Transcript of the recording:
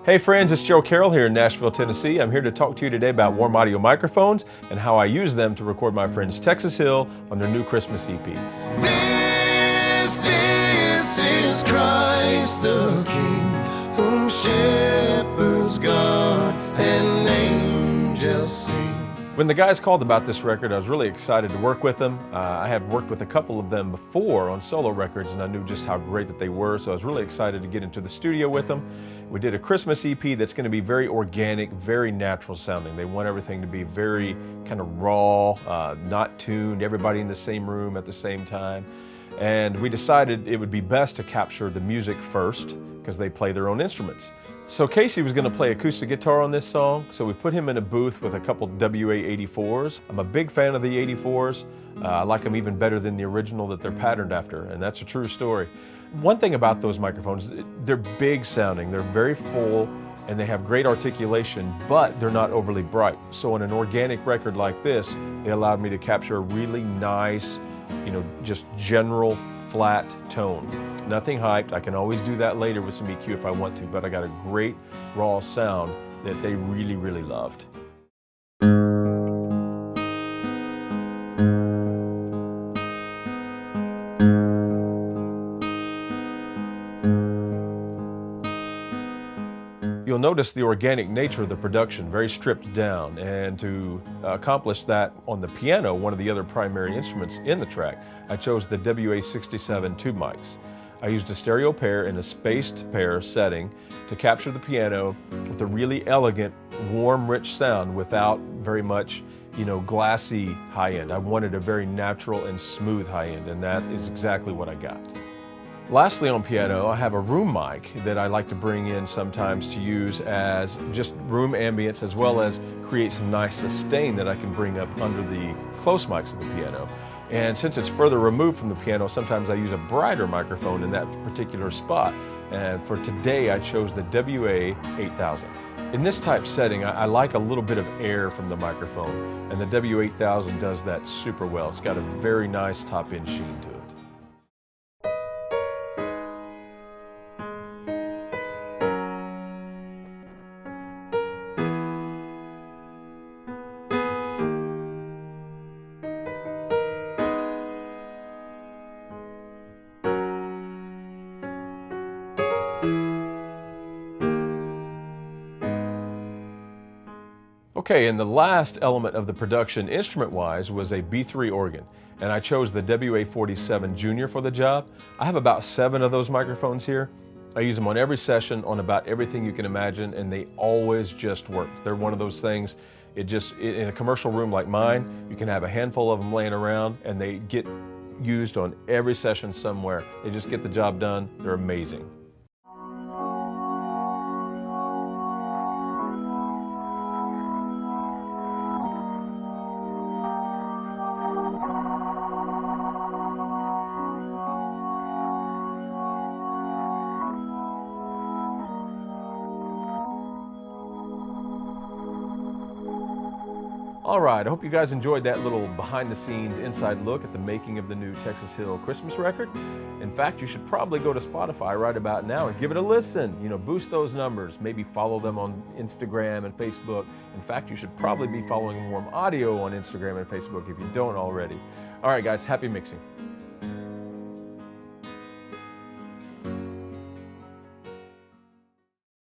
Hey friends, it's Joe Carrell here in Nashville, Tennessee. I'm here to talk to you today about warm audio microphones and how I use them to record my friends Texas Hill on their new Christmas EP. This is Christ the King, whom shepherds guard and angels sing. When the guys called about this record, I was really excited to work with them. I have worked with a couple of them before on solo records, and I knew just how great that they were, so I was really excited to get into the studio with them. We did a Christmas EP that's going to be very organic, very natural sounding. They want everything to be very kind of raw, not tuned, everybody in the same room at the same time. And we decided it would be best to capture the music first because they play their own instruments. So Casey was going to play acoustic guitar on this song, so we put him in a booth with a couple WA-84s. I'm a big fan of the 84s. I like them even better than the original that they're patterned after, and that's a true story. One thing about those microphones, they're big sounding, they're very full, and they have great articulation, but they're not overly bright. So on an organic record like this, they allowed me to capture a really nice, just general flat tone. Nothing hyped. I can always do that later with some EQ if I want to, but I got a great raw sound that they really, really loved. You'll notice the organic nature of the production, very stripped down, and to accomplish that on the piano, one of the other primary instruments in the track, I chose the WA-67 tube mics. I used a stereo pair in a spaced pair setting to capture the piano with a really elegant, warm, rich sound without very much, glassy high end. I wanted a very natural and smooth high end, and that is exactly what I got. Lastly, on piano, I have a room mic that I like to bring in sometimes to use as just room ambience, as well as create some nice sustain that I can bring up under the close mics of the piano. And since it's further removed from the piano, sometimes I use a brighter microphone in that particular spot. And for today, I chose the WA-8000. In this type setting, I like a little bit of air from the microphone, and the WA-8000 does that super well. It's got a very nice top-end sheen to it. Okay, and the last element of the production instrument-wise was a B3 organ, and I chose the WA-47 Junior for the job. I have about 7 of those microphones here. I use them on every session, on about everything you can imagine, and they always just work. They're one of those things, in a commercial room like mine, you can have a handful of them laying around, and they get used on every session somewhere. They just get the job done. They're amazing. All right, I hope you guys enjoyed that little behind-the-scenes inside look at the making of the new Texas Hill Christmas record. In fact, you should probably go to Spotify right about now and give it a listen. Boost those numbers. Maybe follow them on Instagram and Facebook. In fact, you should probably be following Warm Audio on Instagram and Facebook if you don't already. All right, guys, happy mixing.